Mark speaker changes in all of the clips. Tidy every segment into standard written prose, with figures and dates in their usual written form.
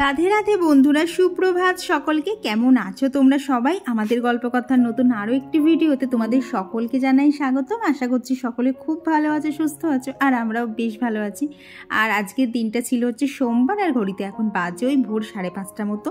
Speaker 1: রাধে রাধে বন্ধুরা, সুপ্রভাত সকলকে। কেমন আছো তোমরা সবাই? আমাদের গল্পকথার নতুন আরও একটি ভিডিওতে তোমাদের সকলকে জানাই স্বাগতম। আশা করছি সকলে খুব ভালো আছো, সুস্থ আছো, আর আমরাও বেশ ভালো আছি। আর আজকের দিনটা ছিল হচ্ছে সোমবার, আর ঘড়িতে এখন বাজে ওই ভোর 5:30 মতো।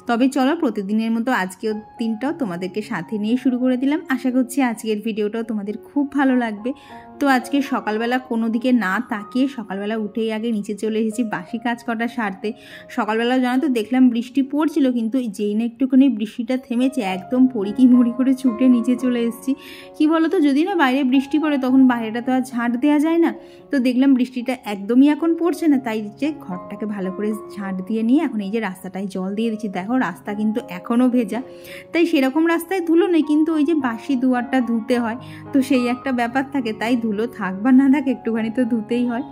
Speaker 1: তবে চলো, প্রতিদিনের মতো আজকের দিনটাও তোমাদেরকে সাথে নিয়ে শুরু করে দিলাম। আশা করছি আজকের ভিডিওটাও তোমাদের খুব ভালো লাগবে। তো আজকে সকালবেলা কোনো দিকে না তাকিয়ে সকালবেলা উঠেই আগে নিচে চলে এসেছি বাসি কাজ কটা সারতে। সকালবেলা জানো তো দেখলাম বৃষ্টি পড়ছিল, কিন্তু যেই না একটুখানি বৃষ্টিটা থেমেছে একদম পড়ি মরি করে ছুটে নিচে চলে এসেছি। কি বলো তো, যদি না বাইরে বৃষ্টি পড়ে তখন বাইরেটা তো আর ঝাঁট দেওয়া যায় না। তো দেখলাম বৃষ্টিটা একদমই এখন পড়ছে না, তাই যে ঘরটাকে ভালো করে ঝাঁট দিয়ে নিয়ে এখন এই যে রাস্তাটায় জল দিয়ে দিচ্ছি। দেখো রাস্তা কিন্তু এখনও ভেজা, তাই সেরকম রাস্তায় ধুলো নেই, কিন্তু ওই যে বাসি দুয়ারটা ধুতে হয়, তো সেই একটা ব্যাপার থাকে। তাই ধুলো থাক বা না থাক একটুখানি তো ধুতেই হয়।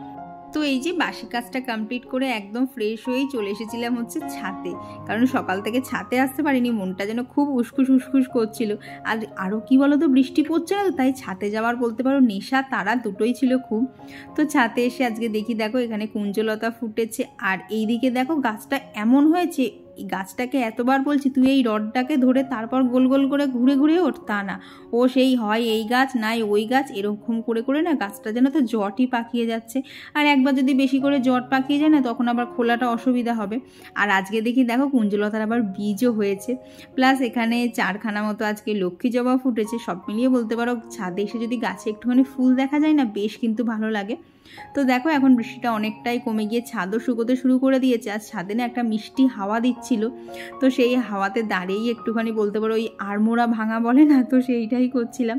Speaker 1: তো এই যে বাসি কাজটা কমপ্লিট করে একদম ফ্রেশ হয়েই চলে এসেছিলাম হচ্ছে ছাদে, কারণ সকাল থেকে ছাদে আসতে পারিনি, মনটা যেন খুব উস্কুস করছিল। আর আরও কি বলো তো, বৃষ্টি পড়ছে না তো, তাই ছাদে যাওয়ার বলতে পারো নেশা তারা দুটোই ছিল খুব। তো ছাদে এসে আজকে দেখি, দেখো এখানে কুঞ্জলতা ফুটেছে, আর এইদিকে দেখো গাছটা এমন হয়েছে, এই গাছটাকে এতবার বলছি তুই এই রডটাকে ধরে তারপর গোল গোল করে ঘুরে ঘুরে ওঠ, তা না, ও সেই হয় এই গাছ নাই ওই গাছ, এরকম করে করে না গাছটা যেন তো জটই পাকিয়ে যাচ্ছে। আর একবার যদি বেশি করে জট পাকিয়ে যায় না, তখন আবার খোলাটা অসুবিধা হবে। আর আজকে দেখি দেখো কুঞ্জলতার আবার বীজও হয়েছে, প্লাস এখানে 4খানা মতো আজকে লক্ষ্মী জবা ফুটেছে। সব মিলিয়ে বলতে পারো ছাদে এসে যদি গাছে একটুখানি ফুল দেখা যায় না, বেশ কিন্তু ভালো লাগে। তো দেখো এখন বৃষ্টিটা অনেকটাই কমে গিয়ে ছাদও শুকোতে শুরু করে দিয়েছে, আর ছাদে না একটা মিষ্টি হাওয়া দিচ্ছিল। তো সেই হাওয়াতে দাঁড়িয়েই একটুখানি বলতে পারো ওই আড়মোড়া ভাঙা বলে না, তো সেইটাই করছিলাম।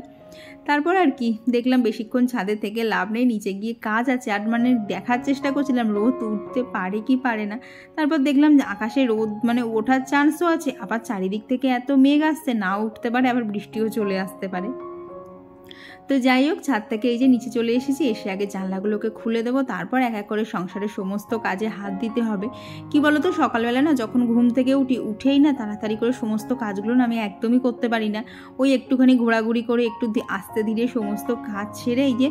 Speaker 1: তারপর আর কি দেখলাম বেশিক্ষণ ছাদে থেকে লাভ নেই, নিচে গিয়ে কাজ আছে। আর মানে দেখার চেষ্টা করছিলাম রোদ উঠতে পারে কি পারে না। তারপর দেখলাম যে আকাশে রোদ মানে ওঠার চান্সও আছে, আবার চারিদিক থেকে এত মেঘ আসছে, নাও উঠতে পারে, আবার বৃষ্টিও চলে আসতে পারে। তো যাই হোক, ছাদ থেকে এই যে নিচে চলে এসেছি, এসে আগে জানলাগুলোকে খুলে দেবো, তারপর এক এক করে সংসারের সমস্ত কাজে হাত দিতে হবে। কি বলো তো, সকালবেলা না যখন ঘুম থেকে উঠেই না তাড়াতাড়ি করে সমস্ত কাজগুলো না আমি একদমই করতে পারি না। ওই একটুখানি ঘোরাঘুরি করে একটু আস্তে ধীরে সমস্ত কাজ ছেড়ে এই যে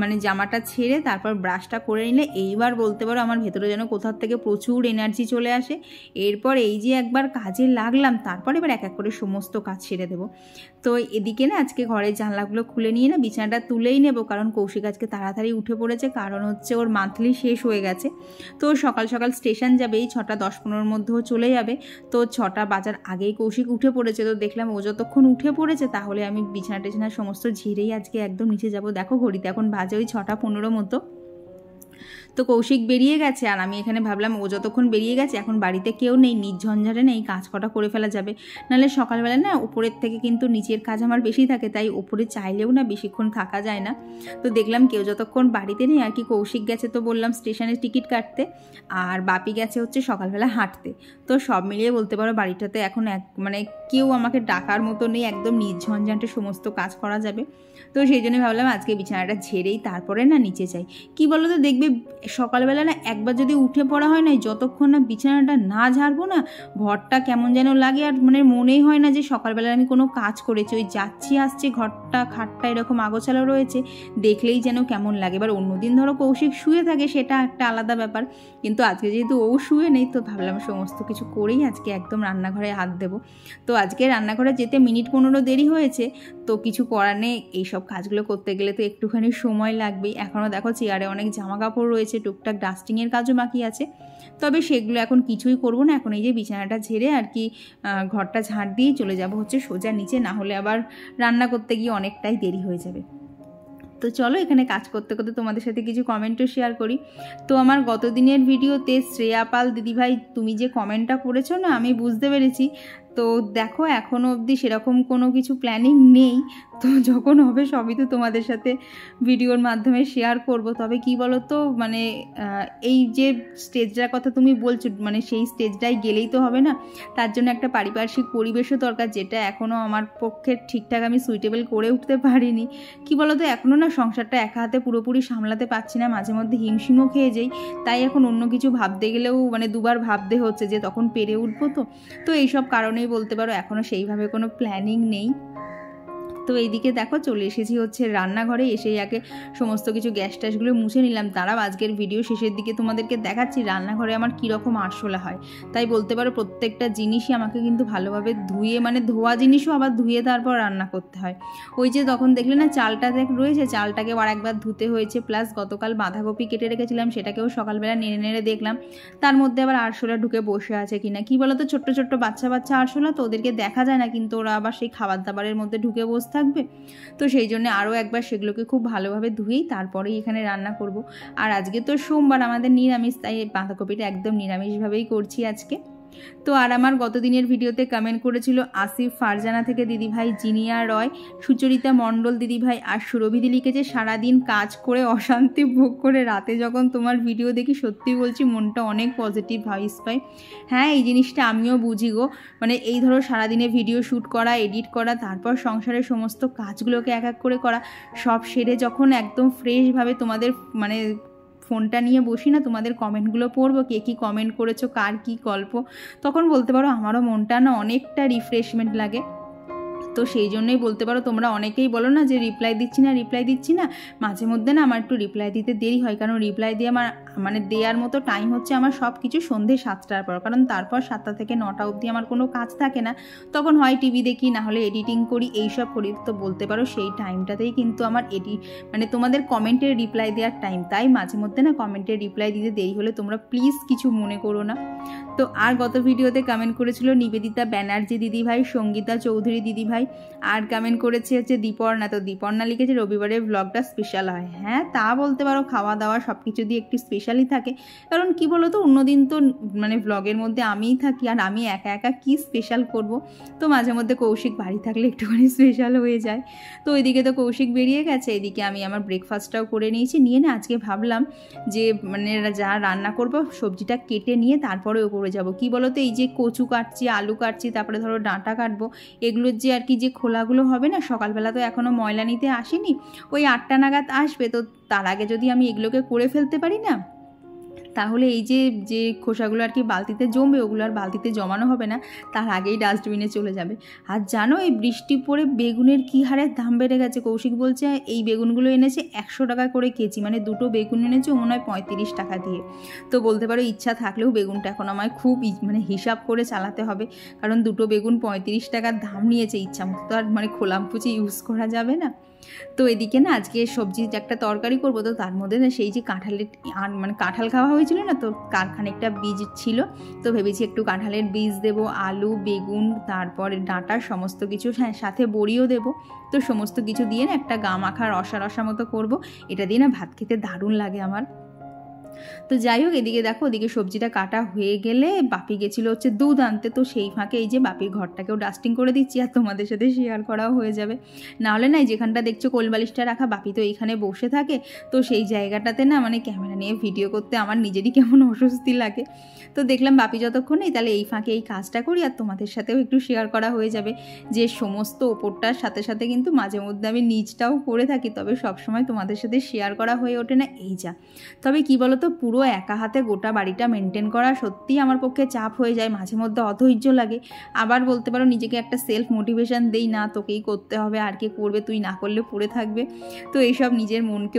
Speaker 1: মানে জামাটা ছেড়ে তারপর ব্রাশটা করে নিলে এইবার বলতে পারো আমার ভেতরে যেন কোথার থেকে প্রচুর এনার্জি চলে আসে। এরপর এই যে একবার কাজে লাগলাম, তারপর এবার এক এক করে সমস্ত কাজ ছেড়ে দেবো। তো এদিকে না আজকে ঘরের জানলাগুলো খুলে নিয়ে না বিছানাটা তুলেই নেব, কারণ কৌশিক আজকে তাড়াতাড়ি উঠে পড়েছে, কারণ হচ্ছে ওর মান্থলি শেষ হয়ে গেছে। তো সকাল সকাল স্টেশন যাবে, এই 6:10-15 মধ্যেও চলে যাবে। তো 6টা বাজার আগেই কৌশিক উঠে পড়েছে। তো দেখলাম ও যতক্ষণ উঠে পড়েছে তাহলে আমি বিছানা সমস্ত ঝেড়েই আজকে একদম নিচে যাব। দেখো ঘড়িতে এখন বাজে ওই 6:15 মতো। তো কৌশিক বেরিয়ে গেছে, আর আমি এখানে ভাবলাম ও যতক্ষণ বেরিয়ে গেছে এখন বাড়িতে কেউ নেই, নির্ঝঞ্ঝাটে নেই, কাজ কটা করে ফেলা যাবে। নাহলে সকালবেলা না উপরের থেকে কিন্তু নিচের কাজ আমার বেশি থাকে, তাই উপরে চাইলেও না বেশিক্ষণ থাকা যায় না। তো দেখলাম কেউ যতক্ষণ বাড়িতে নেই আর কি, কৌশিক গেছে তো বললাম স্টেশনের টিকিট কাটতে, আর বাপি গেছে হচ্ছে সকালবেলা হাঁটতে। তো সব মিলিয়ে বলতে পারো বাড়িটাতে এখন মানে কেউ আমাকে ডাকার মতো নেই, একদম নির্ঝঞ্ঝাটে সমস্ত কাজ করা যাবে। তো সেই জন্য ভাবলাম আজকে বিছানাটা ঝেড়েই তারপরে না নিচে যাই। কি বলো তো, দেখবে সকালবেলা না একবার যদি উঠে পড়া হয় না, যতক্ষণ না বিছানাটা না ঝাড়বো না ঘরটা কেমন যেন লাগে, আর মানে মনেই হয় না যে সকালবেলা আমি কোনো কাজ করেছি। ওই যাচ্ছি আসছি, ঘরটা খাটটা এরকম আগোছালো রয়েছে, দেখলেই যেন কেমন লাগে। এবার অন্যদিন ধরো কৌশিক শুয়ে থাকে, সেটা একটা আলাদা ব্যাপার, কিন্তু আজকে যেহেতু ও শুয়ে নেই, তো ভাবলাম সমস্ত কিছু করেই আজকে একদম রান্নাঘরে হাত দেবো। তো আজকে রান্নাঘরে যেতে মিনিট 15 দেরি হয়েছে, তো কিছু করার নেই, এইসব কাজগুলো করতে গেলে তো একটুখানি সময় লাগবেই। এখনও দেখো চেয়ারে অনেক জামা কাপড় রয়েছে, টুকটাক ডাস্টিংয়ের কাজও বাকি আছে, তবে সেগুলো এখন কিছুই করবো না। এখন এই যে বিছানাটা ঝেড়ে আর কি ঘরটা ঝাড় দিয়েই চলে যাব হচ্ছে সোজা নিচে, না হলে আবার রান্না করতে গিয়ে অনেকটাই দেরি হয়ে যাবে। তো চলো এখানে কাজ করতে করতে তোমাদের সাথে কিছু কমেন্টও শেয়ার করি। তো আমার গত দিনের ভিডিওতে শ্রেয়া পাল দিদিভাই তুমি যে কমেন্টটা করেছো না, আমি বুঝতে পেরেছি। তো দেখো এখনও অবধি সেরকম কোনো কিছু প্ল্যানিং নেই, তো যখন হবে সবই তো তোমাদের সাথে ভিডিওর মাধ্যমে শেয়ার করব। তবে কি বলো তো, মানে এই যে স্টেজটার কথা তুমি বলছো, মানে সেই স্টেজটাই গেলেই তো হবে না, তার জন্য একটা পারিপার্শ্বিক পরিবেশও দরকার, যেটা এখনও আমার পক্ষে ঠিকঠাক আমি সুইটেবল করে উঠতে পারিনি। কি বলো তো, এখনও না সংসারটা একা হাতে পুরোপুরি সামলাতে পারছি না, মাঝে মধ্যে হিমশিমও খেয়ে যাই। তাই এখন অন্য কিছু ভাবতে গেলেও মানে দুবার ভাবতে হচ্ছে যে তখন পেরে উঠবো। তো এইসব কারণেই বলতে পারো এখনও সেইভাবে কোনো প্ল্যানিং নেই। তো তো এইদিকে দেখো চলে এসেছি হচ্ছে রান্নাঘরে, এসেই আগে সমস্ত কিছু গ্যাস ট্যাসগুলো মুছে নিলাম। তারাও আজকের ভিডিও শেষের দিকে তোমাদেরকে দেখাচ্ছি রান্নাঘরে আমার কীরকম আরশোলা হয়। তাই বলতে পারো প্রত্যেকটা জিনিসই আমাকে কিন্তু ভালোভাবে ধুয়ে, মানে ধোয়া জিনিসও আবার ধুয়ে তারপর রান্না করতে হয়। ওই যে তখন দেখলে না চালটা রয়েছে, চালটাকেও আর একবার ধুতে হয়েছে, প্লাস গতকাল বাঁধাকপি কেটে রেখেছিলাম সেটাকেও সকালবেলা নেড়ে নেড়ে দেখলাম তার মধ্যে আবার আরশোলা ঢুকে বসে আছে কিনা। কি বলতো ছোট্ট ছোট্ট বাচ্চা বাচ্চা আরশোলা, তো ওদেরকে দেখা যায় না, কিন্তু ওরা আবার সেই খাবার দাবারের মধ্যে ঢুকে বসে থাকবে। তো সেই জন্য আরও একবার সেগুলোকে খুব ভালোভাবে ধুয়েই তারপরেই এখানে রান্না করব। আর আজকে তো সোমবার, আমাদের নিরামিষ, তাই বাঁধাকপিটা একদম নিরামিষভাবেই করছি আজকে। তো আর আমার গতদিনের ভিডিওতে কমেন্ট করেছিল আসিফ ফারজানা থেকে দিদিভাই, জিনিয়া রয়, সুচরিতা মণ্ডল দিদিভাই আর সুরভিদি লিখেছে সারাদিন কাজ করে অশান্তি ভোগ করে রাতে যখন তোমার ভিডিও দেখি সত্যি বলছি মনটা অনেক পজিটিভ ভাইস পাই। হ্যাঁ, এই জিনিসটা আমিও বুঝি গো। মানে এই ধরো সারাদিনে ভিডিও শ্যুট করা, এডিট করা, তারপর সংসারের সমস্ত কাজগুলোকে এক এক করে করা, সব সেরে যখন একদম ফ্রেশভাবে তোমাদের মানে ফোনটা নিয়ে বসি না, তোমাদের কমেন্টগুলো পড়বো, কে কী কমেন্ট করেছো, কার কী গল্প, তখন বলতে পারো আমারও মনটা না অনেকটা রিফ্রেশমেন্ট লাগে। তো সেই জন্যই বলতে পারো তোমরা অনেকেই বলো না যে রিপ্লাই দিচ্ছি না, মাঝে মধ্যে না আমার একটু রিপ্লাই দিতে দেরি হয়, কারণ রিপ্লাই দিয়ে আমার মানে দেওয়ার মতো টাইম হচ্ছে আমার সব কিছু সন্ধে 7টার পর, কারণ তারপর 7টা থেকে 9টা অবধি আমার কোনো কাজ থাকে না, তখন হয় টিভি দেখি, না হলে এডিটিং করি, এইসব করি। তো বলতে পারো সেই টাইমটাতেই কিন্তু আমার মানে তোমাদের কমেন্টের রিপ্লাই দেওয়ার টাইম, তাই মাঝে মধ্যে না কমেন্টের রিপ্লাই দিতে দেরি হলে তোমরা প্লিজ কিছু মনে করো না। তো আর গত ভিডিওতে কমেন্ট করেছিল নিবেদিতা ব্যানার্জি দিদিভাই, সঙ্গীতা চৌধুরী দিদিভাই, আর কমেন্ট করেছে হচ্ছে দীপর্ণা। তো দীপর্ণা লিখেছে রবিবারের ব্লগটা স্পেশাল হয়। হ্যাঁ, তা বলতে পারো, খাওয়া দাওয়া সব কিছু দিয়ে একটু স্পেশালই থাকে, কারণ কি বলো তো অন্যদিন তো মানে ব্লগের মধ্যে আমিই থাকি, আর আমি একা একা কি স্পেশাল করব। তো মাঝে মধ্যে কৌশিক বাড়ি থাকলে একটুখানি স্পেশাল হয়ে যায়। তো ওইদিকে তো কৌশিক বেরিয়ে গেছে, এদিকে আমি আমার ব্রেকফাস্টটাও করে নিয়েছি, নিয়ে না আজকে ভাবলাম যে মানে যা রান্না করব সবজিটা কেটে নিয়ে তারপরে ওপরে যাব। কি বলো তো এই যে কচু কাটছি, আলু কাটছি, তারপরে ধরো ডাঁটা কাটবো, এগুলোর যে আর কি যে খোলাগুলো হবে না, সকালবেলা তো এখনও ময়লা নিতে আসেনি, ওই 8টা নাগাদ আসবে। তো তার আগে যদি আমি এগুলোকে করে ফেলতে পারি না, তাহলে এই যে খোসাগুলো আর কি বালতিতে জমবে, ওগুলো আর বালতিতে জমানো হবে না, তার আগেই ডাস্টবিনে চলে যাবে। আর জানো এই বৃষ্টি পড়ে বেগুনের কী হারে দাম বেড়ে গেছে। কৌশিক বলছে এই বেগুনগুলো এনেছে 100 টাকা করে কেজি, মানে দুটো বেগুন এনেছে মনে হয় 35 টাকা দিয়ে। তো বলতে পারো ইচ্ছা থাকলেও বেগুনটা এখন আমায় খুব মানে হিসাব করে চালাতে হবে, কারণ দুটো বেগুন 35 টাকার দাম নিয়েছে, ইচ্ছা মতো তো আর মানে খোলামকুচি ইউজ করা যাবে না। তো এদিকে না আজকে সবজির একটা তরকারি করবো, তো তার মধ্যে না সেই যে কাঁঠালের মানে কাঁঠাল খাওয়া হয়েছিল না, তো খানিকটা বীজ ছিল, তো ভেবেছি একটু কাঁঠালের বীজ দেবো, আলু, বেগুন, তারপরে ডাঁটা সমস্ত কিছু, হ্যাঁ সাথে বড়িও দেবো। তো সমস্ত কিছু দিয়ে না একটা গা মাখা রসা রসা মতো করবো, এটা দিয়ে না ভাত খেতে দারুণ লাগে আমার। তো যাই হোক, এদিকে দেখো ওদিকে সবজিটা কাটা হয়ে গেলে বাপি গেছিলো হচ্ছে দুধ আনতে, তো সেই ফাঁকে এই যে বাপির ঘরটাকেও ডাস্টিং করে দিচ্ছি, আর তোমাদের সাথে শেয়ার করাও হয়ে যাবে। নাহলে না যেখানটা দেখছো কোলবালিশটা রাখা, বাপি তো এইখানে বসে থাকে, তো সেই জায়গাটাতে না মানে ক্যামেরা নিয়ে ভিডিও করতে আমার নিজেরই কেমন অস্বস্তি লাগে। তো দেখলাম বাপি যতক্ষণ নেই, তাহলে এই ফাঁকে এই কাজটা করি, আর তোমাদের সাথেও একটু শেয়ার করা হয়ে যাবে। যে সমস্ত ওপরটার সাথে সাথে কিন্তু মাঝে মধ্যে আমি নিচটাও করে থাকি, তবে সবসময় তোমাদের সাথে শেয়ার করা হয়ে ওঠে না, এই যা। তবে কি বলো তো পুরো একা হাতে গোটা বাড়িটা মেনটেন করা সত্যিই আমার পক্ষে চাপ হয়ে যায়, মাঝে মধ্যে অধৈর্য লাগে। আবার বলতে পারো নিজেকে একটা সেলফ মোটিভেশন দেই, না তোকেই করতে হবে, আর কে করবে, তুই না করলে পড়ে থাকবে। তো এইসব নিজের মনকে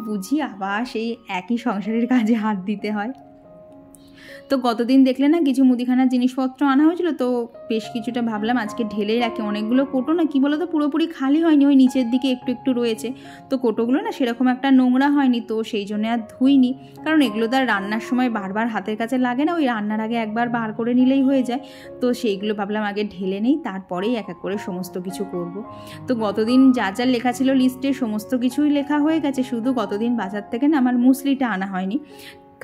Speaker 1: বুঝি আবার সেই একই সংসারের কাজে হাত দিতে হয়। তো গতদিন দেখলে না কিছু মুদিখানার জিনিসপত্র আনা হয়েছিল, তো বেশ কিছুটা ভাবলাম আজকে ঢেলেই রাখি। অনেকগুলো কোটো না কি বলো তো পুরোপুরি খালি হয়নি, ওই নিচের দিকে একটু একটু রয়েছে, তো কোটোগুলো না সেরকম একটা নোংরা হয়নি, তো সেই জন্য আর ধুইনি, কারণ এগুলো তো আর রান্নার সময় বারবার হাতের কাছে লাগে না, ওই রান্নার আগে একবার বার করে নিলেই হয়ে যায়। তো সেইগুলো ভাবলাম আগে ঢেলে নেই, তারপরেই এক এক করে সমস্ত কিছু করব। তো গতদিন যা যা লেখা ছিল লিস্টে সমস্ত কিছুই লেখা হয়ে গেছে, শুধু গতদিন বাজার থেকে না আমার মুসলিটা আনা হয়নি,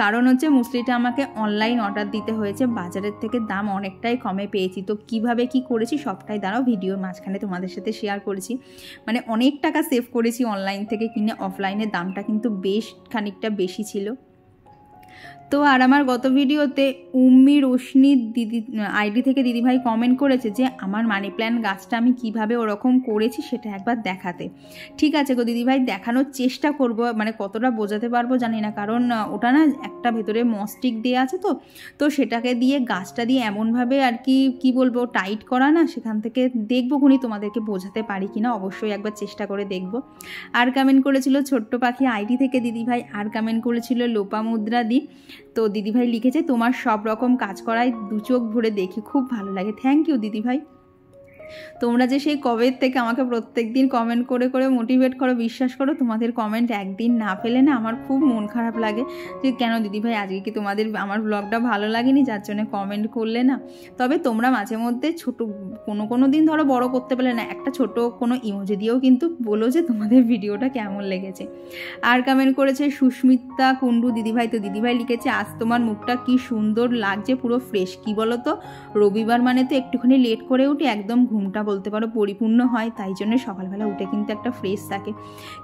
Speaker 1: কারণ হচ্ছে মুসলিটা আমাকে অনলাইন অর্ডার দিতে হয়েছে, বাজারের থেকে দাম অনেকটাই কমে পেয়েছি। তো কিভাবে কি করেছি সবটাই দাঁড়াও ভিডিওর মাঝখানে তোমাদের সাথে শেয়ার করেছি। মানে অনেক টাকা সেভ করেছি অনলাইন থেকে কিনে, অফলাইনের দামটা কিন্তু বেশ খানিকটা বেশি ছিল। তো আর আমার গত ভিডিওতে উম্মি রোশনি দিদি আইডি থেকে দিদিভাই কমেন্ট করেছে যে আমার মানি প্ল্যান্ট গাছটা আমি কিভাবে ওরকম করেছি সেটা একবার দেখাতে। ঠিক আছে গো দিদিভাই, দেখানোর চেষ্টা করব, মানে কতটা বোঝাতে পারবো জানি না, কারণ ওটা না একটা ভেতরে মস্টিক দেওয়া আছে, তো সেটাকে দিয়ে গাছটা দিয়ে এমনভাবে আর কি বলবো টাইট করা না, সেখান থেকে দেখবো খুনি তোমাদেরকে বোঝাতে পারি কিনা, অবশ্যই একবার চেষ্টা করে দেখব। আর কমেন্ট করেছিল ছোট্ট পাখি আইডি থেকে দিদিভাই, আর কমেন্ট করেছিল লোপামুদ্রা দি। তো দিদিভাই লিখেছে তোমার সব রকম কাজ করায় দু চোখ ভরে দেখি, খুব ভালো লাগে। থ্যাংক ইউ দিদিভাই, তোমরা যে সেই কবের থেকে আমাকে প্রত্যেক দিন কমেন্ট করে করে মোটিভেট করো, বিশ্বাস করো তোমাদের কমেন্ট একদিন না পেলে না আমার খুব মন খারাপ লাগে যে কেন দিদিভাই আজকে কি তোমাদের আমার ব্লগটা ভালো লাগেনি যার জন্য কমেন্ট করলে না। তবে তোমরা মাঝে মধ্যে ছোটো কোনো দিন ধরো বড় করতে পারলে না, একটা ছোট কোনো ইমোজি দিয়েও কিন্তু বলো যে তোমাদের ভিডিওটা কেমন লেগেছে। আর কমেন্ট করেছে সুস্মিতা কুন্ডু দিদিভাই, তো দিদিভাই লিখেছে আজ তোমার মুখটা কি সুন্দর লাগছে, পুরো ফ্রেশ। কি বলো তো, রবিবার মানে তো একটুখানি লেট করে উঠি, একদম ঘুমটা বলতে পারো পরিপূর্ণ হয়, তাই জন্য সকালবেলা উঠে কিন্তু একটা ফ্রেশ থাকে।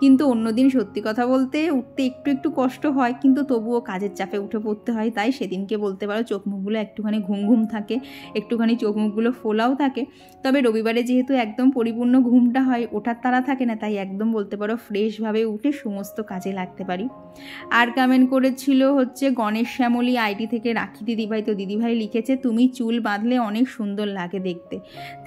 Speaker 1: কিন্তু অন্যদিন সত্যি কথা বলতে উঠতে একটু কষ্ট হয়, কিন্তু তবুও কাজের চাপে উঠে পড়তে হয়, তাই সেদিনকে বলতে পারো চোখ মুখগুলো একটুখানি ঘুম থাকে, একটুখানি চোখ মুখগুলো ফোলাও থাকে। তবে রবিবারে যেহেতু একদম পরিপূর্ণ ঘুমটা হয়, ওঠার তাড়া থাকে না, তাই একদম বলতে পারো ফ্রেশভাবে উঠে সমস্ত কাজে লাগতে পারি। আর কমেন্ট করেছিল হচ্ছে গণেশ শ্যামলী আইডি থেকে রাখি দিদিভাই, তো দিদিভাই লিখেছে তুমি চুল বাঁধলে অনেক সুন্দর লাগে দেখতে।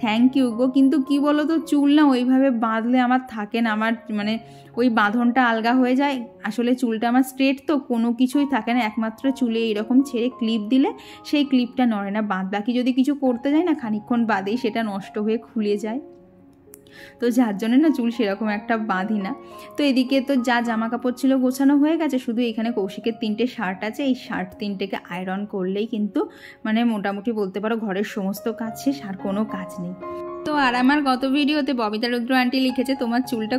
Speaker 1: থ্যাংক ইউ গো, কিন্তু কি বলো তো চুল না ওইভাবে বাঁধলে আমার থাকে না, আমার মানে ওই বাঁধনটা আলগা হয়ে যায়। আসলে চুলটা আমার স্ট্রেট, তো কোনো কিছুই থাকে না, একমাত্র চুলে এরকম ছেড়ে ক্লিপ দিলে সেই ক্লিপটা নড়ে না, বাদ বাকি যদি কিছু করতে যায় না খানিকক্ষণ বাদেই সেটা নষ্ট হয়ে খুলে যায়, তো যার জন্য না চুল সেরকম একটা বাঁধি না। তো এদিকে তো যা জামা কাপড় ছিল গোছানো হয়ে গেছে, শুধু এখানে কৌশিকের 3টে শার্ট আছে, এই শার্ট 3টেকে আয়রন করলেই কিন্তু মানে মোটামুটি বলতে পারো ঘরের সমস্ত কাজ শেষ, আর কোনো কাজ নেই। তো আর আমার গত ভিডিওতে ববিতা রুদ্র আন্টি লিখেছে তোমার চুলটা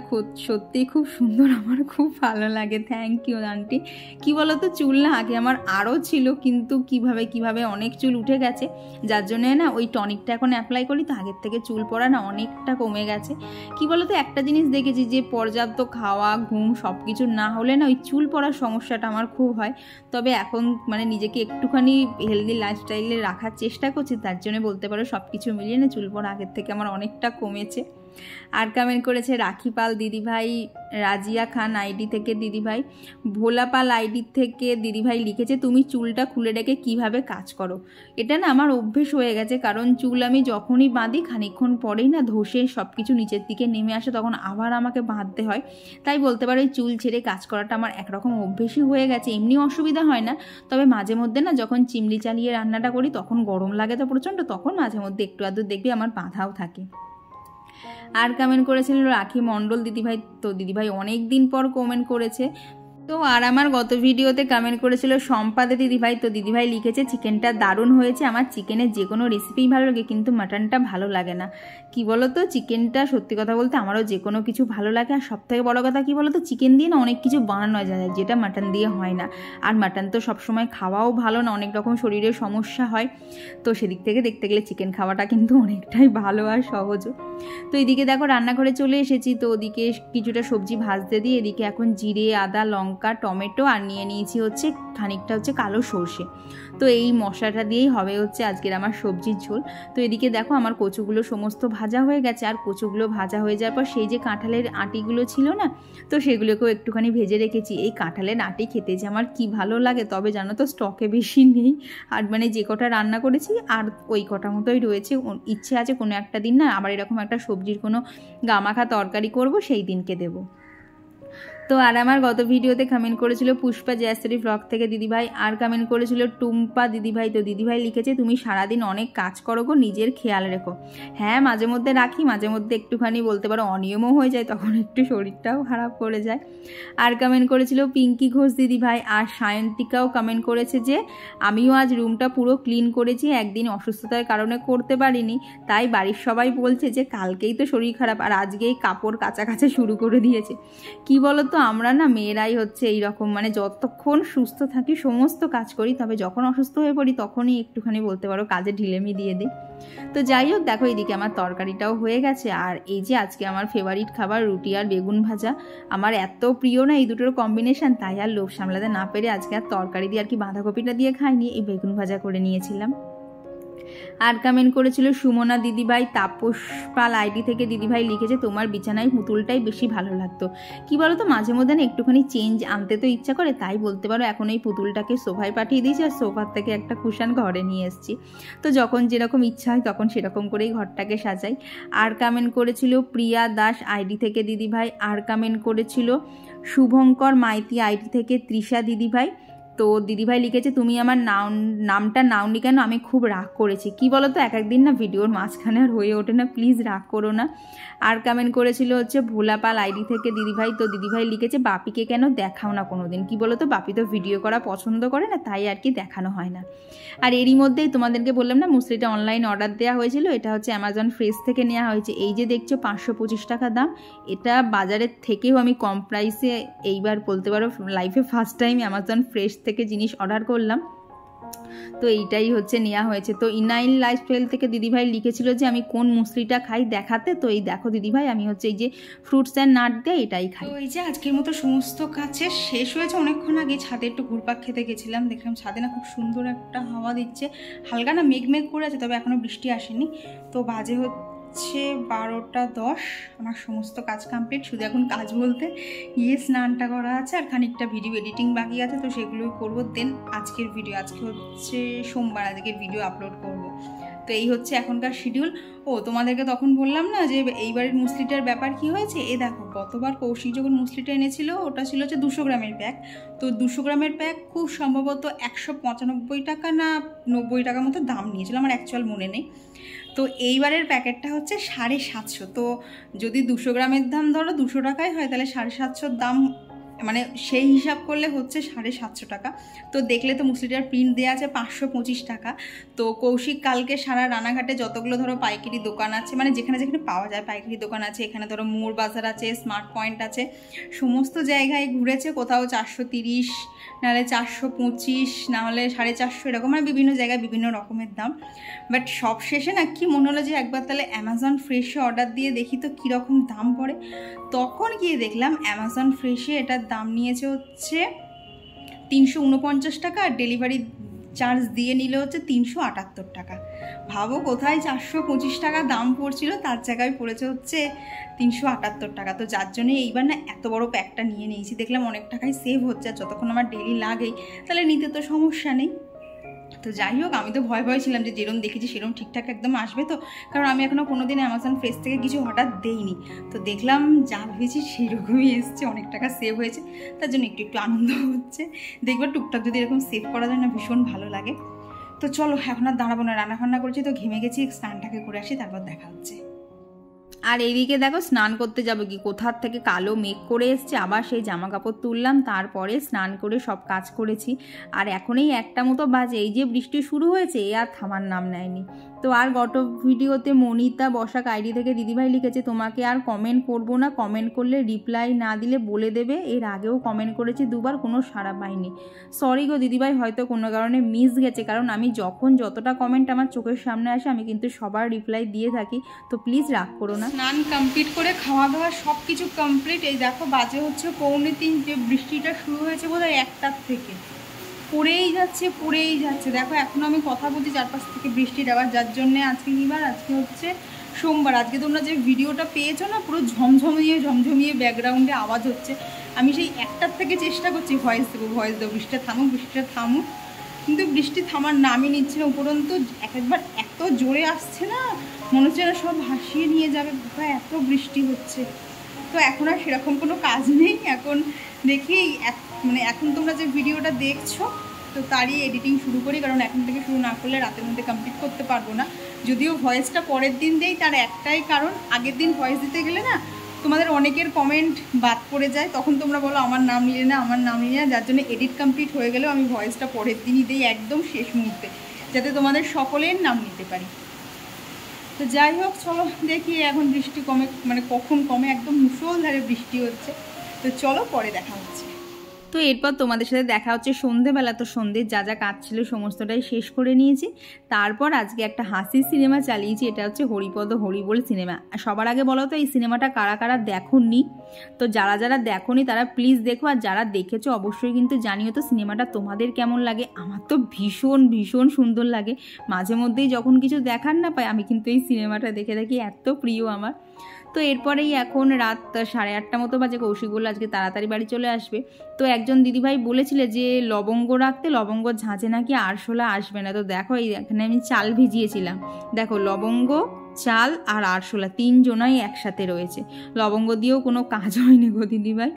Speaker 1: সত্যিই খুব সুন্দর, আমার খুব ভালো লাগে। Thank you aunty. কি বলো তো চুল না আগে আমার আরও ছিল, কিন্তু কিভাবে অনেক চুল উঠে গেছে, যার জন্য না ওই টনিকটা এখন অ্যাপ্লাই করি, তো আগের থেকে চুল পড়া না অনেকটা কমে গেছে। কি বলো তো একটা জিনিস দেখেছি যে পর্যাপ্ত খাওয়া ঘুম সব কিছু না হলে না ওই চুল পড়ার সমস্যাটা আমার খুব হয়। তবে এখন মানে নিজেকে একটুখানি হেলদি লাইফস্টাইলে রাখার চেষ্টা করছি, তার জন্য বলতে পারো সব কিছু মিলিয়ে না চুল পড়া আগের থেকে আমার অনেকটা কমেছে। আর কমেন্ট করেছে রাখি পাল দিদিভাই, রাজিয়া খান আইডি থেকে দিদিভাই, ভোলা পাল আইডি থেকে দিদিভাই লিখেছে তুমি চুলটা খুলে রেখে কিভাবে কাজ করো। এটা না আমার অভ্যেস হয়ে গেছে, কারণ চুল আমি যখনই বাঁধি খানিকক্ষণ পরেই না ধসে সব কিছু নিচের দিকে নেমে আসে, তখন আবার আমাকে বাঁধতে হয়। তাই বলতে পারো এই চুল ছেড়ে কাজ করাটা আমার একরকম অভ্যেসই হয়ে গেছে। এমনি অসুবিধা হয় না, তবে মাঝে মধ্যে না যখন চিমনি চালিয়ে রান্নাটা করি তখন গরম লাগে তো প্রচণ্ড, তখন মাঝে মধ্যে একটু আধটু দেখবি আমার বাঁধাও থাকে। আর কমেন্ট করেছিল রাখি মণ্ডল দিদিভাই, তো দিদিভাই অনেক দিন পর কমেন্ট করেছে। তো আর আমার গত ভিডিওতে কমেন্ট করেছিল সম্পাদে দিদিভাই, তো দিদিভাই লিখেছে চিকেনটা দারুণ হয়েছে, আমার চিকেনের যে কোনো রেসিপিই ভালো লাগে কিন্তু মাটনটা ভালো লাগে না। কি বলো তো চিকেনটা সত্যি কথা বলতে আমারও যে কোনো কিছু ভালো লাগে, আর সবথেকে বড় কথা কি বলো তো চিকেন দিয়ে না অনেক কিছু বানানো যায় যেটা মাটন দিয়ে হয় না, আর মাটন তো সবসময় খাওয়াও ভালো না, অনেক রকম শরীরের সমস্যা হয়, তো সেদিক থেকে দেখতে গেলে চিকেন খাওয়াটা কিন্তু অনেকটাই ভালো আর সহজও। তো এদিকে দেখো রান্নাঘরে চলে এসেছি, তো ওদিকে কিছুটা সবজি ভাজতে দিয়ে এদিকে এখন জিরে আদা লঙ্কা টমেটো আর নিয়ে নিয়েছি হচ্ছে খানিকটা হচ্ছে কালো সর্ষে, তো এই মশলাটা দিয়েই হবে হচ্ছে আজকের আমার সবজির ঝোল। তো এদিকে দেখো আমার কচুগুলো সমস্ত ভাজা হয়ে গেছে, আর কচুগুলো ভাজা হয়ে যাওয়ার পর সেই যে কাঁঠালের আটিগুলো ছিল না, তো সেগুলোকেও একটুখানি ভেজে রেখেছি। এই কাঁঠালের আটি খেতে যে আমার কি ভালো লাগে, তবে জানো তো স্টকে বেশি নেই, আর মানে যে কটা রান্না করেছি আর ওই কটা মতোই রয়েছে। ইচ্ছে আছে কোনো একটা দিন না আবার এরকম একটা সবজির কোনো গামাখা তরকারি করব, সেই দিনকে দেবো। তো আর আমার গত ভিডিওতে কমেন্ট করেছিল পুষ্পা জয়শ্রী ব্লগ থেকে দিদিভাই, আর কমেন্ট করেছিল টুম্পা দিদিভাই, তো দিদিভাই লিখেছে তুমি সারাদিন অনেক কাজ করো গো, নিজের খেয়াল রেখো। হ্যাঁ মাঝে মধ্যে রাখি, মাঝে মধ্যে একটুখানি বলতে পারো অনিয়মও হয়ে যায়, তখন একটু শরীরটাও খারাপ করে যায়। আর কমেন্ট করেছিল পিঙ্কি ঘোষ দিদিভাই, আর সায়ন্তিকাও কমেন্ট করেছে যে আমিও আজ রুমটা পুরো ক্লিন করেছি, একদিন অসুস্থতার কারণে করতে পারিনি, তাই বাড়ির সবাই বলছে যে কালকেই তো শরীর খারাপ আর আজকেই কাপড় কাচা শুরু করে দিয়েছে। কি বলো তো আমরা না মেয়েরাই হচ্ছে এইরকম, মানে যতক্ষণ সুস্থ থাকি সমস্ত কাজ করি, তবে যখন অসুস্থ হয়ে পড়ি তখনই একটুখানি বলতে পারো কাজে ঢিলেমি দিয়ে দিই। তো যাই হোক, দেখো এদিকে আমার তরকারিটাও হয়ে গেছে। আর এই যে আজকে আমার ফেভারিট খাবার রুটি আর বেগুন ভাজা, আমার এত প্রিয় না এই দুটোর কম্বিনেশন, তাই আর লোভ সামলাতে না পেরে আজকে আর তরকারি দিয়ে আর কি বাঁধাকপিটা দিয়ে খাইনি, এই বেগুন ভাজা করে নিয়েছিলাম। আর কমেন্ট করেছিল সুমনা দিদিভাই, তাপস পাল আইডি থেকে দিদিভাই লিখেছে তোমার বিছানায় পুতুলটাই বেশি ভালো লাগতো। কি বলো তো, মাঝে মধ্যে না একটুখানি চেঞ্জ আনতে তো ইচ্ছা করে, তাই বলতে পারো এখন এই পুতুলটাকে সোফায় পাঠিয়ে দিয়েছি আর সোফার থেকে একটা কুশান ঘরে নিয়ে এসেছি। তো যখন যেরকম ইচ্ছা হয় তখন সেরকম করেই ঘরটাকে সাজাই। আর কমেন্ট করেছিল প্রিয়া দাস আইডি থেকে দিদিভাই। আর কমেন্ট করেছিল শুভঙ্কর মাইতি আইডি থেকে তৃষা দিদিভাই। তো দিদিভাই লিখেছে তুমি আমার নামটা নাওনি কেন, আমি খুব রাগ করেছি। কি বলো তো, এক একদিন না ভিডিওর মাঝখানে আর হয়ে ওঠে না, প্লিজ রাগ করো না। আর কমেন্ট করেছিল হচ্ছে ভোলাপাল আইডি থেকে দিদিভাই। তো দিদিভাই লিখেছে বাপিকে কেন দেখাও না কোনো দিন। কী বলো তো, বাপি তো ভিডিও করা পছন্দ করে না, তাই আর কি দেখানো হয় না। আর এরই মধ্যেই তোমাদেরকে বললাম না মুসলিটা অনলাইন অর্ডার দেওয়া হয়েছিল, এটা হচ্ছে অ্যামাজন ফ্রেশ থেকে নেওয়া হয়েছে। এই যে দেখছো 525 টাকা দাম, এটা বাজারের থেকেও আমি কম প্রাইসে এইবার বলতে পারো লাইফে ফার্স্ট টাইম অ্যামাজন ফ্রেশ থেকে জিনিস অর্ডার করলাম। তো এইটাই হচ্ছে নেওয়া হয়েছে। তো ইনাইল লাইফস্টাইল থেকে দিদিভাই লিখেছিল যে আমি কোন মুসলিটা খাই দেখাতে। তো এই দেখো দিদিভাই, আমি হচ্ছে এই যে ফ্রুটস অ্যান্ড নাট দিয়ে এটাই খাই। তো এই যে আজকের মতো সমস্ত কাজ শেষ হয়েছে অনেকক্ষণ আগে। ছাদে একটু ঘুরপাক খেতে গেছিলাম, দেখলাম ছাদে না খুব সুন্দর একটা হাওয়া দিচ্ছে, হালকা না মেঘ করে আছে, তবে এখনও বৃষ্টি আসেনি। তো বাজে হচ্ছে 12:10, আমার সমস্ত কাজ কমপ্লিট। শুধু এখন কাজ বলতে স্নানটা করা আছে আর খানিকটা ভিডিও এডিটিং বাকি আছে, তো সেগুলোই করবো। দেন আজকের ভিডিও, আজকে হচ্ছে সোমবার, আজকে ভিডিও আপলোড করব। তো এই হচ্ছে এখনকার শিডিউল। ও তোমাদেরকে তখন বললাম না যে এইবারের মুসলিটার ব্যাপার কি হয়েছে। এ দেখো, গতবার কৌশিক যখন মুসলিটা এনেছিল ওটা ছিল হচ্ছে 200 গ্রামের প্যাক। তো 200 গ্রামের প্যাক খুব সম্ভবত 195 টাকা না 90 টাকা মতো দাম নিয়েছিল, আমার অ্যাকচুয়াল মনে নেই। তো এইবারের প্যাকেটটা হচ্ছে 750। তো যদি 200 গ্রামের দাম ধরো 200 টাকায় হয়, তাহলে 750 দাম, মানে সেই হিসাব করলে হচ্ছে 750 টাকা। তো দেখলে তো মুসলিটার প্রিন্ট দেওয়া আছে 525 টাকা। তো কৌশিক কালকে সারা রানাঘাটে যতগুলো ধরো পাইকারি দোকান আছে, মানে যেখানে যেখানে পাওয়া যায় পাইকারি দোকান আছে, এখানে ধরো মোড় বাজার আছে, স্মার্ট পয়েন্ট আছে, সমস্ত জায়গায় ঘুরেছে। কোথাও 430, নাহলে 425, নাহলে 450, এরকম, মানে বিভিন্ন জায়গায় বিভিন্ন রকমের দাম। বাট সব শেষে না কি মনে হলো যে একবার তাহলে অ্যামাজন ফ্রেশে অর্ডার দিয়ে দেখি তো কীরকম দাম পড়ে। তখন গিয়ে দেখলাম অ্যামাজন ফ্রেশে এটার দাম নিয়েছে হচ্ছে 349 টাকা, আর ডেলিভারি চার্জ দিয়ে নিলে হচ্ছে 378 টাকা। ভাবো কোথায় 425 টাকা দাম পড়ছিল, তার জায়গায় পড়েছে হচ্ছে 378 টাকা। তো যার জন্যে এইবার না এত বড় প্যাকটা নিয়ে নিয়েছি। দেখলাম অনেক টাকাই সেভ হচ্ছে, আর যতক্ষণ আমার ডেলি লাগেই তাহলে নিতে তো সমস্যা নেই। তো যাই হোক, আমি তো ভয় ছিলাম যে যেরকম দেখেছি সেরকম ঠিকঠাক একদম আসবে তো, কারণ আমি এখনও কোনো দিন অ্যামাজন ফ্রেশ থেকে কিছু হঠাৎ দেইনি। তো দেখলাম যা ভেবেছি সেরকমই এসছে, অনেক টাকা সেভ হয়েছে, তার জন্য একটু আনন্দ হচ্ছে। দেখবে টুকটাক যদি এরকম সেভ করা যায় না, ভীষণ ভালো লাগে। তো চলো এখন আর দাঁড়াবো না, রান্নাবান্না করছি তো ঘেমে গেছি, স্নানটাকে করে আসি, তারপর দেখা হচ্ছে। আর এইদিকে দেখো স্নান করতে যাবো কি, কোথার থেকে কালো মেঘ করে এসছে, আবার সেই জামা কাপড় তুললাম, তারপরে স্নান করে সব কাজ করেছি। আর এখনই 1টা মতো বাজে, এই যে বৃষ্টি শুরু হয়েছে এ আর থামার নাম নেয়নি। তো আর গত ভিডিওতে মনিতা বসাক আইডি থেকে দিদিভাই লিখেছে তোমাকে আর কমেন্ট করবো না, কমেন্ট করলে রিপ্লাই না দিলে বলে দেবে। এর আগেও কমেন্ট করেছি 2বার, কোনো সাড়া পাইনি। সরি গো দিদিভাই, হয়তো কোনো কারণে মিস গেছে, কারণ আমি যখন যতটা কমেন্ট আমার চোখের সামনে আসে আমি কিন্তু সবার রিপ্লাই দিয়ে থাকি, তো প্লিজ রাগ করো না। স্নান কমপ্লিট করে খাওয়া দাওয়া সব কিছু কমপ্লিট। এই দেখো বাজে হচ্ছে 2:45, যে বৃষ্টিটা শুরু হয়েছে বোধহয় 1টার থেকে, পড়েই যাচ্ছে। দেখো এখন আমি কথা বলছি চারপাশ থেকে বৃষ্টির আবার, যার জন্যে আজকে কিবার, আজকে হচ্ছে সোমবার। আজকে তোমরা যে ভিডিওটা পেয়েছো না, পুরো ঝমঝমিয়ে ব্যাকগ্রাউন্ডে আওয়াজ হচ্ছে। আমি সেই 1টার থেকে চেষ্টা করছি ভয়েস দেবো, বৃষ্টিটা থামুক, কিন্তু বৃষ্টি থামার নামই নিচ্ছে না। উপরন্তু একবার এত জোরে আসছে না, মনে হচ্ছে না সব ভাসিয়ে নিয়ে যাবে, এত বৃষ্টি হচ্ছে। তো এখন আর সেরকম কোনো কাজ নেই, এখন দেখি মানে এখন তোমরা যে ভিডিওটা দেখছো তো তারই এডিটিং শুরু করি, কারণ এখন থেকে শুরু না করলে রাতের মধ্যে কমপ্লিট করতে পারবো না। যদিও ভয়েসটা পরের দিন দেই, তার একটাই কারণ, আগের দিন ভয়েস দিতে গেলে না তোমাদের অনেকের কমেন্ট বাদ পড়ে যায়, তখন তোমরা বলো আমার নাম নিলে না, যার জন্য এডিট কমপ্লিট হয়ে গেলেও আমি ভয়েসটা পরের দিনই দিই, একদম শেষ মুহূর্তে, যাতে তোমাদের সকলের নাম নিতে পারি। তো যাই হোক চলো দেখি এখন বৃষ্টি কমে, মানে কখন কমে, একদম মুষলধারে বৃষ্টি হচ্ছে। তো চলো পরে দেখা হচ্ছে। তো এরপর তোমাদের সাথে দেখা হচ্ছে সন্ধেবেলা। তো সন্ধ্যের যা যা কাজ ছিল সমস্তটাই শেষ করে নিয়েছি। তারপর আজকে একটা হাসির সিনেমা চালিয়েছি, এটা হচ্ছে হরিপদ হরিবোল সিনেমা। সবার আগে বলো তো এই সিনেমাটা কারা কারা দেখোনি? তো যারা যারা দেখোনি তারা প্লিজ দেখো, আর যারা দেখেছো অবশ্যই কিন্তু জানিও তো সিনেমাটা তোমাদের কেমন লাগে। আমার তো ভীষণ ভীষণ সুন্দর লাগে, মাঝে মধ্যেই যখন কিছু দেখার না পাই আমি কিন্তু এই সিনেমাটা দেখে দেখি, এত প্রিয় আমার। তো এরপরেই এখন রাত 8:30 মতো বাজে। কৌশিক বলল আজকে তাড়াতাড়ি বাড়ি চলে আসবে। তো একজন দিদিভাই বলেছিলে যে লবঙ্গ রাখতে, লবঙ্গ ঝাঁঝে নাকি আরশোলা আসবে না। তো দেখো এই এখানে আমি চাল ভিজিয়েছিলাম, দেখো লবঙ্গ, চাল আর আরশোলা 3 জনাই একসাথে রয়েছে। লবঙ্গ দিয়েও কোনো কাজ হয়নি গো দিদিভাই।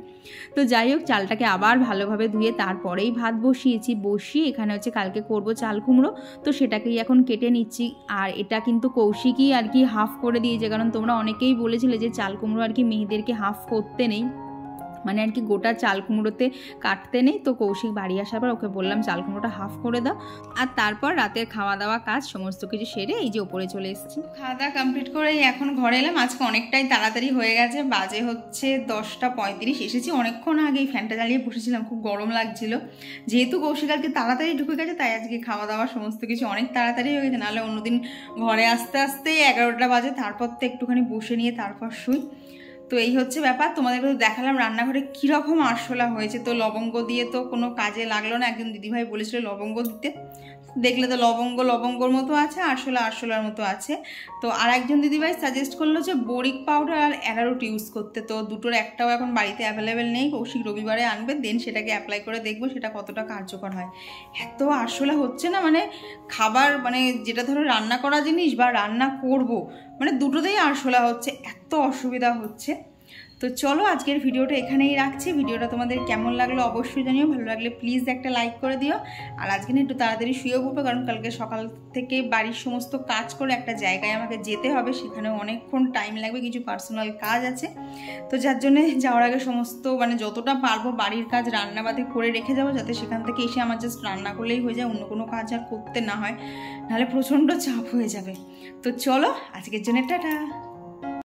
Speaker 1: তো যাই হোক, চালটাকে আবার ভালোভাবে ধুয়ে তারপরেই ভাত বসিয়ে এখানে হচ্ছে কালকে করব চাল কুমড়ো। তো সেটাকেই এখন কেটে নিচ্ছি। আর এটা কিন্তু কৌশিকই আর কি হাফ করে দিয়েছে, কারণ তোমরা অনেকেই বলেছিলে যে চাল কুমড়ো আর কি মেয়েদেরকে হাফ করতে নেই, মানে আর কি গোটা চাল কুমড়োতে কাটতে নেই। তো কৌশিক বাড়ি আসার পর ওকে বললাম চাল কুমড়োটা হাফ করে দাও। আর তারপর রাতের খাওয়া দাওয়া কাজ সমস্ত কিছু সেরে এই যে ওপরে চলে এসেছি। খাওয়া দাওয়া কমপ্লিট করেই এখন ঘরে এলাম। আজকে অনেকটাই তাড়াতাড়ি হয়ে গেছে, বাজে হচ্ছে 10:35। এসেছি অনেকক্ষণ আগেই, ফ্যানটা জ্বালিয়ে বসেছিলাম, খুব গরম লাগছিল। যেহেতু কৌশিক আজকে তাড়াতাড়ি ঢুকে গেছে তাই আজকে খাওয়া দাওয়া সমস্ত কিছু অনেক তাড়াতাড়ি হয়ে গেছে, নাহলে অন্যদিন ঘরে আসতে আসতে 11টা বাজে, তারপর তো একটুখানি বসে নিয়ে তারপর শুই। তো এই হচ্ছে ব্যাপার। তোমাদেরকে তো দেখালাম রান্নাঘরে কীরকম আরশোলা হয়েছে। তো লবঙ্গ দিয়ে তো কোনো কাজে লাগলো না, একজন দিদিভাই বলেছিল লবঙ্গ দিতে, দেখলে তো লবঙ্গর মতো আছে, আরশোলার মতো আছে। তো আর একজন দিদিভাই সাজেস্ট করলো যে বরিক পাউডার আর অ্যারারুট ইউজ করতে। তো দুটোর একটাও এখন বাড়িতে অ্যাভেলেবেল নেই, কৌশিক রবিবারে আনবে, দেন সেটাকে অ্যাপ্লাই করে দেখবো সেটা কতটা কার্যকর হয়। এত আরশোলা হচ্ছে না, মানে খাবার মানে যেটা ধরো রান্না করা জিনিস বা রান্না করব, মানে দুটোতেই আরশোলা হচ্ছে, এত অসুবিধা হচ্ছে। তো চলো আজকের ভিডিওটা এখানেই রাখছি। ভিডিওটা তোমাদের কেমন লাগলো অবশ্যই জানিও, ভালো লাগলে প্লিজ একটা লাইক করে দিও। আর আজকে না একটু তাড়াতাড়ি শুয়েও পড়বো, কারণ কালকে সকাল থেকে বাড়ির সমস্ত কাজ করে একটা জায়গায় আমাকে যেতে হবে, সেখানেও অনেকক্ষণ টাইম লাগবে, কিছু পার্সোনাল কাজ আছে। তো যার জন্য যাওয়ার আগে সমস্ত মানে যতটা পারবো বাড়ির কাজ রান্নাবাদে করে রেখে যাবো, যাতে সেখান থেকে এসে আমার জাস্ট রান্না করলেই হয়ে যায়, অন্য কোনো কাজ আর করতে না হয়, নাহলে প্রচণ্ড চাপ হয়ে যাবে। তো চলো আজকের জন্য টাটা।